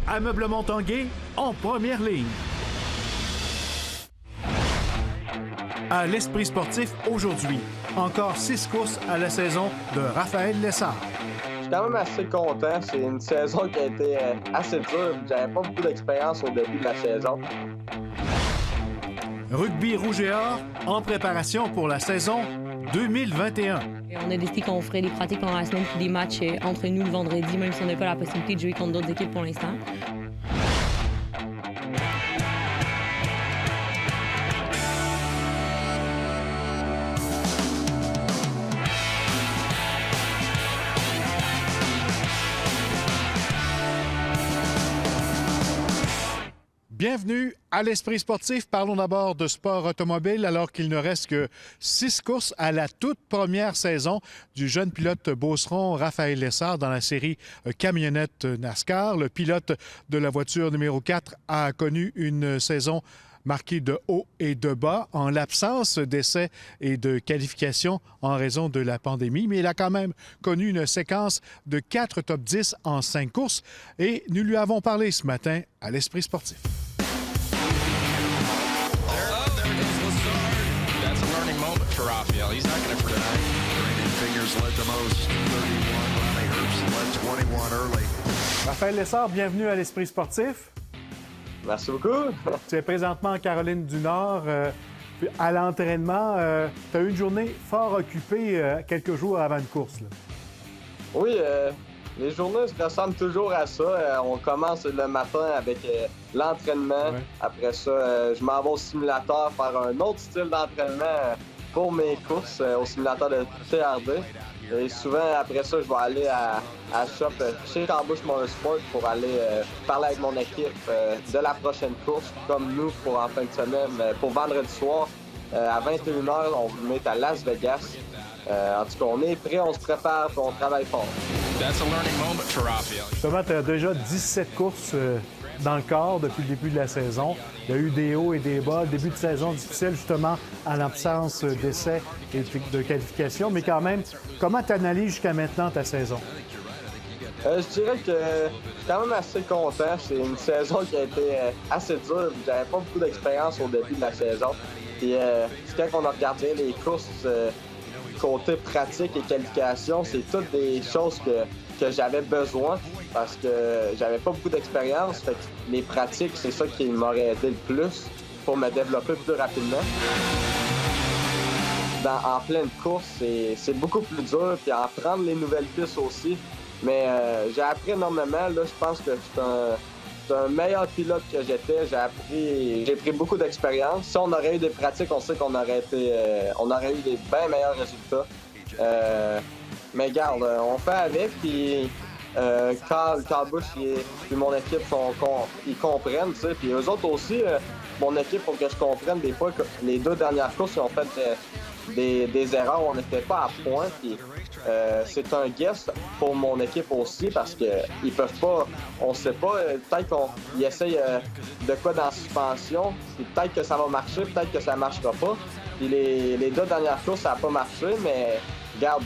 Ameublement Tanguay en première ligne. À l'Esprit sportif aujourd'hui, encore 6 courses à la saison de Raphaël Lessard. Je suis quand même assez content. C'est une saison qui a été assez dure. J'avais pas beaucoup d'expérience au début de la saison. Rugby rouge et or en préparation pour la saison 2021. On a décidé qu'on ferait des pratiques pendant la semaine puis des matchs entre nous le vendredi, même si on n'a pas la possibilité de jouer contre d'autres équipes pour l'instant. Bienvenue à l'Esprit sportif. Parlons d'abord de sport automobile alors qu'il ne reste que 6 courses à la toute première saison du jeune pilote beauceron Raphaël Lessard dans la série camionnette NASCAR. Le pilote de la voiture numéro 4 a connu une saison marquée de hauts et de bas en l'absence d'essais et de qualifications en raison de la pandémie, mais il a quand même connu une séquence de 4 top 10 en 5 courses et nous lui avons parlé ce matin à l'Esprit sportif. Raphael. He's not going to forget. Brandon Fingers led the most. 31. Ronnie Herbst led 21 early. Raphaël Lessard, bienvenue à l'Esprit sportif. Merci beaucoup. Tu es présentement en Caroline du Nord. À l'entraînement, tu as eu une journée fort occupée quelques jours avant une course. Là. Oui, les journées se ressemblent toujours à ça. On commence le matin avec l'entraînement. Ouais. Après ça, je m'en vais au simulateur faire un autre style d'entraînement pour mes courses au simulateur de TRD. Et souvent, après ça, je vais aller à Shop chez Cambush Motorsport pour aller parler avec mon équipe de la prochaine course, comme nous pour en fin de semaine. Pour vendredi soir, à 21h, on vous met à Las Vegas. En tout cas, on est prêt, on se prépare et on travaille fort. Justement, tu as déjà 17 courses dans le corps depuis le début de la saison. Il y a eu des hauts et des bas. Début de saison difficile, justement, en l'absence d'essais et de qualification. Mais quand même, comment tu analyses jusqu'à maintenant ta saison? Je dirais que je suis quand même assez content. C'est une saison qui a été assez dure. J'avais pas beaucoup d'expérience au début de la saison. Puis, quand on a regardé les courses côté pratique et qualification, c'est toutes des choses que j'avais besoin parce que j'avais pas beaucoup d'expérience. Fait que les pratiques, c'est ça qui m'aurait aidé le plus pour me développer plus rapidement. En pleine course, c'est beaucoup plus dur, puis en prendre les nouvelles pistes aussi. Mais j'ai appris énormément. Là, je pense que je suis un meilleur pilote que j'étais. J'ai pris beaucoup d'expérience. Si on aurait eu des pratiques, on sait qu'on aurait eu des bien meilleurs résultats. Mais garde, on fait avec, puis Carl Bush et mon équipe ils comprennent, tu sais. Puis eux autres aussi, mon équipe, pour que je comprenne, des fois, que les 2 dernières courses, ils ont fait des erreurs où on n'était pas à point. Puis c'est un guess pour mon équipe aussi parce qu'ils peuvent pas, on sait pas, peut-être qu'ils essayent de quoi dans la suspension, puis peut-être que ça va marcher, peut-être que ça marchera pas. Puis les 2 dernières courses, ça n'a pas marché, mais regarde,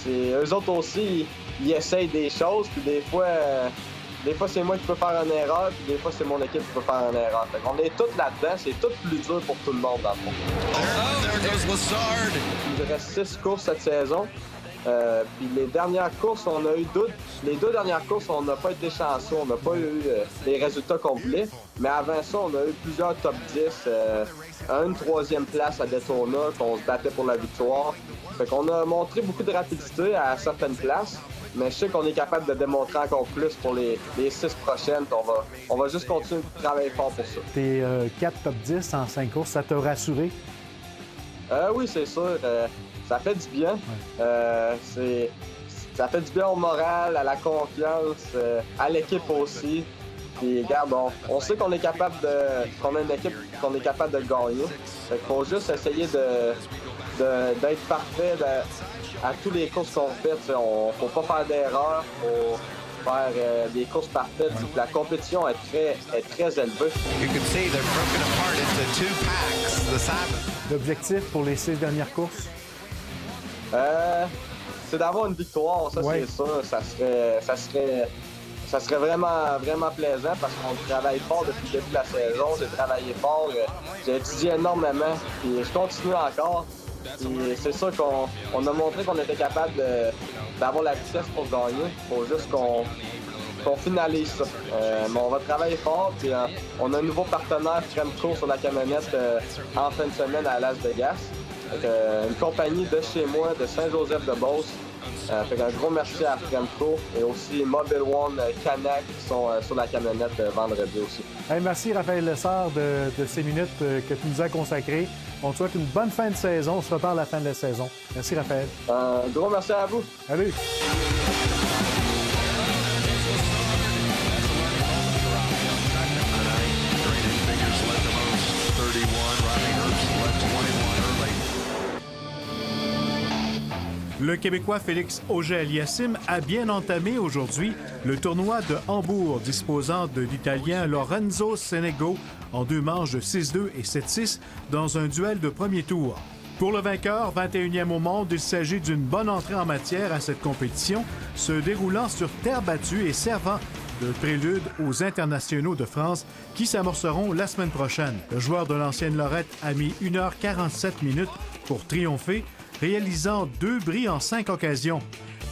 eux autres aussi, ils essayent des choses, puis des fois c'est moi qui peux faire une erreur, puis des fois c'est mon équipe qui peut faire une erreur. Fait qu'on est tous là-dedans, c'est tout plus dur pour tout le monde dans le fond. Il reste 6 courses cette saison. Puis les dernières courses, on a eu les 2 dernières courses, on n'a pas été chanceux, on n'a pas eu les résultats qu'on voulait. Mais avant ça, on a eu plusieurs top 10, une 3e place à Daytona, qu'on se battait pour la victoire. Fait qu'on a montré beaucoup de rapidité à certaines places. Mais je sais qu'on est capable de démontrer encore plus pour les 6 prochaines. On va juste continuer de travailler fort pour ça. Tes 4 top 10 en 5 courses, ça t'a rassuré? Oui, c'est sûr. Ça fait du bien. Ouais. Ça fait du bien au moral, à la confiance, à l'équipe aussi. Puis regarde, on sait qu'on est capable qu'on a une équipe qu'on est capable de gagner. Fait qu'il faut juste essayer d'être parfait à tous les courses qu'on fait. Faut pas faire d'erreurs, faut faire des courses parfaites. La compétition est très élevée. L'objectif pour les 6 dernières courses? C'est d'avoir une victoire, ça ouais. C'est sûr. Ça serait ça serait vraiment, vraiment plaisant parce qu'on travaille fort depuis le début de la saison. J'ai travaillé fort, j'ai étudié énormément, puis je continue encore. Puis c'est sûr qu'on a montré qu'on était capable d'avoir la vitesse pour gagner. Il faut juste qu'on finalise ça. Mais on va travailler fort, puis on a un nouveau partenaire, Fremco, sur la camionnette en fin de semaine à Las Vegas. Une compagnie de chez moi, de Saint-Joseph-de-Beauce. Un gros merci à Fremco et aussi Mobile One Canac qui sont sur la camionnette vendredi aussi. Hey, merci Raphaël Lessard de ces minutes que tu nous as consacrées. On te souhaite une bonne fin de saison. On se reparle à la fin de la saison. Merci Raphaël. Un gros merci à vous. Salut. Le Québécois Félix Auger-Aliassime a bien entamé aujourd'hui le tournoi de Hambourg, disposant de l'Italien Lorenzo Senego en 2 manches de 6-2 et 7-6 dans un duel de premier tour. Pour le vainqueur, 21e au monde, il s'agit d'une bonne entrée en matière à cette compétition, se déroulant sur terre battue et servant de prélude aux internationaux de France qui s'amorceront la semaine prochaine. Le joueur de l'ancienne Lorette a mis 1h47 minutes pour triompher, réalisant 2 bris en 5 occasions.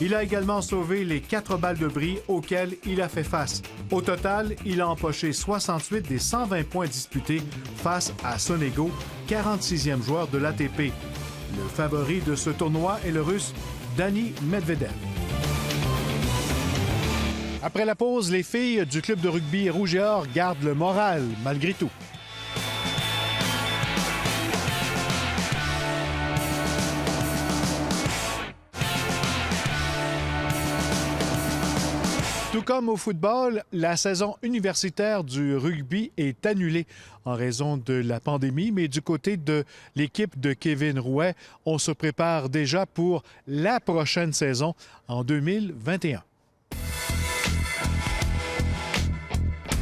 Il a également sauvé les 4 balles de bris auxquelles il a fait face. Au total, il a empoché 68 des 120 points disputés face à Sonego, 46e joueur de l'ATP. Le favori de ce tournoi est le Russe Dani Medvedev. Après la pause, les filles du club de rugby Rouge et Or gardent le moral malgré tout. Tout comme au football, la saison universitaire du rugby est annulée en raison de la pandémie, mais du côté de l'équipe de Kevin Rouet, on se prépare déjà pour la prochaine saison en 2021.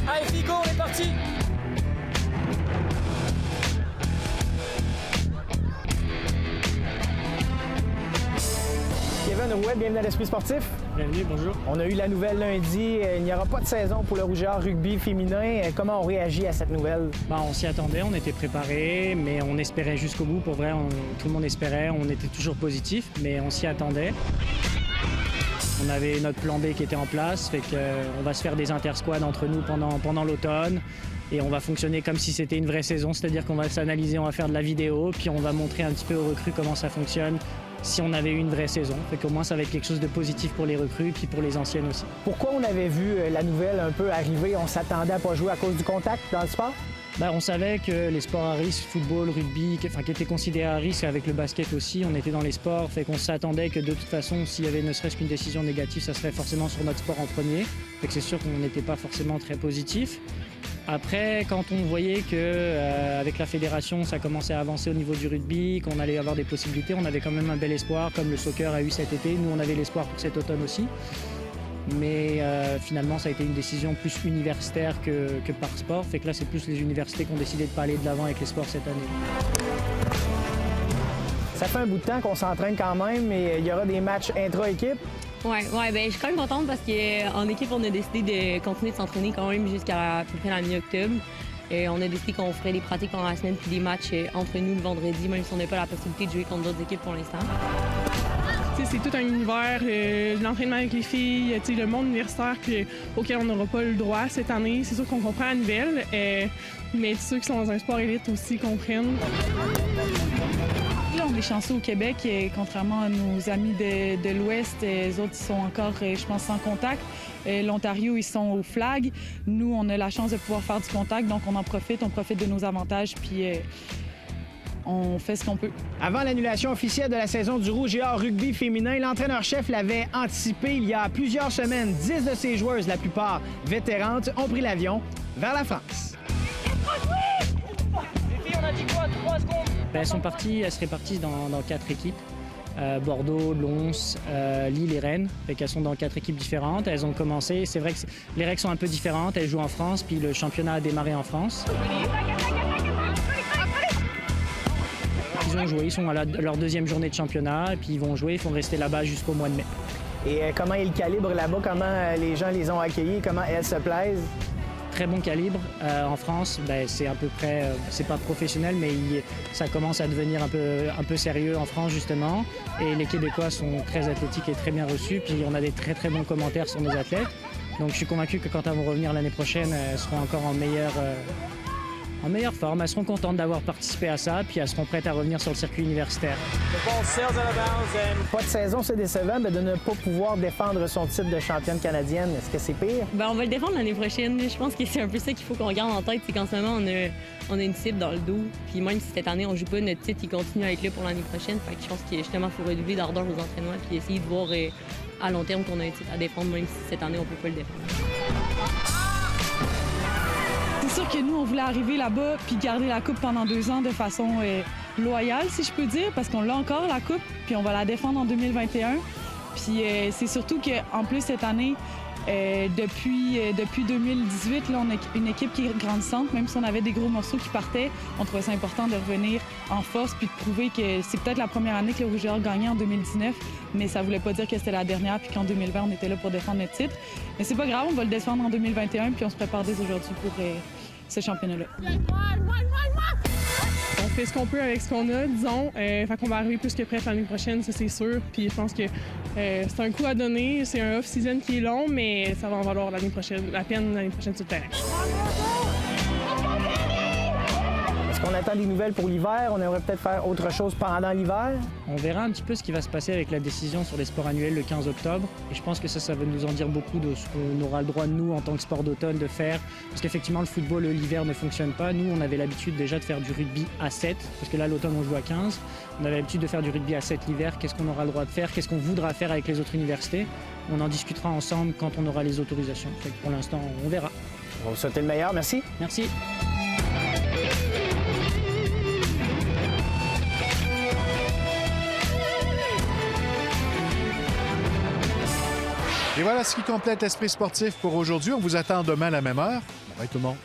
Allez, Figo, on est parti! Kevin Rouet, bienvenue à l'Esprit sportif. Bienvenue, bonjour. On a eu la nouvelle lundi. Il n'y aura pas de saison pour le Rouge et Or rugby féminin. Comment on réagit à cette nouvelle? On s'y attendait, on était préparés, mais on espérait jusqu'au bout. Pour vrai, tout le monde espérait, on était toujours positif, mais on s'y attendait. On avait notre plan B qui était en place, fait qu'on va se faire des intersquads entre nous pendant l'automne. Et on va fonctionner comme si c'était une vraie saison, c'est-à-dire qu'on va s'analyser, on va faire de la vidéo, puis on va montrer un petit peu aux recrues comment ça fonctionne si on avait eu une vraie saison. Fait qu'au moins, ça va être quelque chose de positif pour les recrues, puis pour les anciennes aussi. Pourquoi on avait vu la nouvelle un peu arriver? On s'attendait à pas jouer à cause du contact dans le sport? On savait que les sports à risque, football, rugby, qui étaient considérés à risque avec le basket aussi, on était dans les sports, fait qu'on s'attendait que de toute façon, s'il y avait ne serait-ce qu'une décision négative, ça serait forcément sur notre sport en premier. Fait que c'est sûr qu'on n'était pas forcément très positif. Après, quand on voyait qu'avec la fédération, ça commençait à avancer au niveau du rugby, qu'on allait avoir des possibilités, on avait quand même un bel espoir, comme le soccer a eu cet été. Nous, on avait l'espoir pour cet automne aussi. Mais finalement, ça a été une décision plus universitaire que par sport. Fait que là, c'est plus les universités qui ont décidé de pas aller de l'avant avec les sports cette année. Ça fait un bout de temps qu'on s'entraîne quand même, et il y aura des matchs intra-équipe. Ouais, je suis quand même contente parce qu'en équipe, on a décidé de continuer de s'entraîner quand même jusqu'à à peu près la mi-octobre. Et on a décidé qu'on ferait des pratiques pendant la semaine puis des matchs entre nous le vendredi, même si on n'a pas la possibilité de jouer contre d'autres équipes pour l'instant. C'est tout un univers, l'entraînement avec les filles, le monde universitaire auquel on n'aura pas le droit cette année. C'est sûr qu'on comprend la nouvelle, mais ceux qui sont dans un sport élite aussi comprennent. Là, on est chanceux au Québec, et contrairement à nos amis de l'Ouest, les autres ils sont encore, je pense, sans contact. L'Ontario, ils sont au flag. Nous, on a la chance de pouvoir faire du contact, donc on profite de nos avantages, puis on fait ce qu'on peut. Avant l'annulation officielle de la saison du Rouge et Or rugby féminin, l'entraîneur-chef l'avait anticipé il y a plusieurs semaines. 10 de ses joueuses, la plupart vétérantes, ont pris l'avion vers la France. Les filles, on a dit quoi? 3 secondes? Elles se répartissent dans 4 équipes. Bordeaux, Lons, Lille et Rennes. Fait qu'elles sont dans 4 équipes différentes. Elles ont commencé. C'est vrai que les règles sont un peu différentes. Elles jouent en France, puis le championnat a démarré en France. Ils ont joué, ils sont à leur 2e journée de championnat, et puis ils vont jouer, ils vont rester là-bas jusqu'au mois de mai. Et comment est le calibre là-bas? Comment les gens les ont accueillis? Comment elles se plaisent? Très bon calibre. En France, c'est à peu près, c'est pas professionnel, mais ça commence à devenir un peu sérieux en France, justement. Et les Québécois sont très athlétiques et très bien reçus. Puis on a des très, très bons commentaires sur nos athlètes. Donc je suis convaincu que quand elles vont revenir l'année prochaine, elles seront encore en meilleure forme. Elles seront contentes d'avoir participé à ça, puis elles seront prêtes à revenir sur le circuit universitaire. Pas de saison, c'est décevant, mais de ne pas pouvoir défendre son titre de championne canadienne, est-ce que c'est pire? On va le défendre l'année prochaine. Je pense que c'est un peu ça qu'il faut qu'on garde en tête, c'est qu'en ce moment, on a une cible dans le dos. Puis même si cette année, on joue pas, notre titre, il continue à être là pour l'année prochaine. Fait que je pense qu'il justement, faut redoubler d'ardeur aux entraînements puis essayer de voir à long terme qu'on a un titre à défendre, même si cette année, on peut pas le défendre. C'est sûr que nous, on voulait arriver là-bas puis garder la Coupe pendant 2 ans de façon loyale, si je peux dire, parce qu'on l'a encore, la Coupe, puis on va la défendre en 2021. Puis c'est surtout qu'en plus, cette année, depuis 2018, là, on a une équipe qui est grandissante. Même si on avait des gros morceaux qui partaient, on trouvait ça important de revenir en force puis de prouver que c'est peut-être la première année que le Rouge et Or gagnait en 2019, mais ça voulait pas dire que c'était la dernière puis qu'en 2020, on était là pour défendre notre titre. Mais c'est pas grave, on va le défendre en 2021 puis on se prépare dès aujourd'hui pour ce championnat-là. On fait ce qu'on peut avec ce qu'on a, disons. Fait qu'on va arriver plus que prêt l'année prochaine, ça c'est sûr. Puis je pense que c'est un coup à donner. C'est un off-season qui est long, mais ça va en valoir la peine l'année prochaine sur le terrain. Est-ce qu'on attend des nouvelles pour l'hiver? On aimerait peut-être faire autre chose pendant l'hiver? On verra un petit peu ce qui va se passer avec la décision sur les sports annuels le 15 octobre. Et je pense que ça va nous en dire beaucoup de ce qu'on aura le droit, nous, en tant que sport d'automne, de faire. Parce qu'effectivement, le football, l'hiver ne fonctionne pas. Nous, on avait l'habitude déjà de faire du rugby à 7, parce que là, l'automne, on joue à 15. On avait l'habitude de faire du rugby à 7 l'hiver. Qu'est-ce qu'on aura le droit de faire? Qu'est-ce qu'on voudra faire avec les autres universités? On en discutera ensemble quand on aura les autorisations. Fait que pour l'instant, on verra. On va vous souhaiter le meilleur. Merci. Merci. Et voilà ce qui complète l'Esprit sportif pour aujourd'hui. On vous attend demain à la même heure. Bye tout le monde.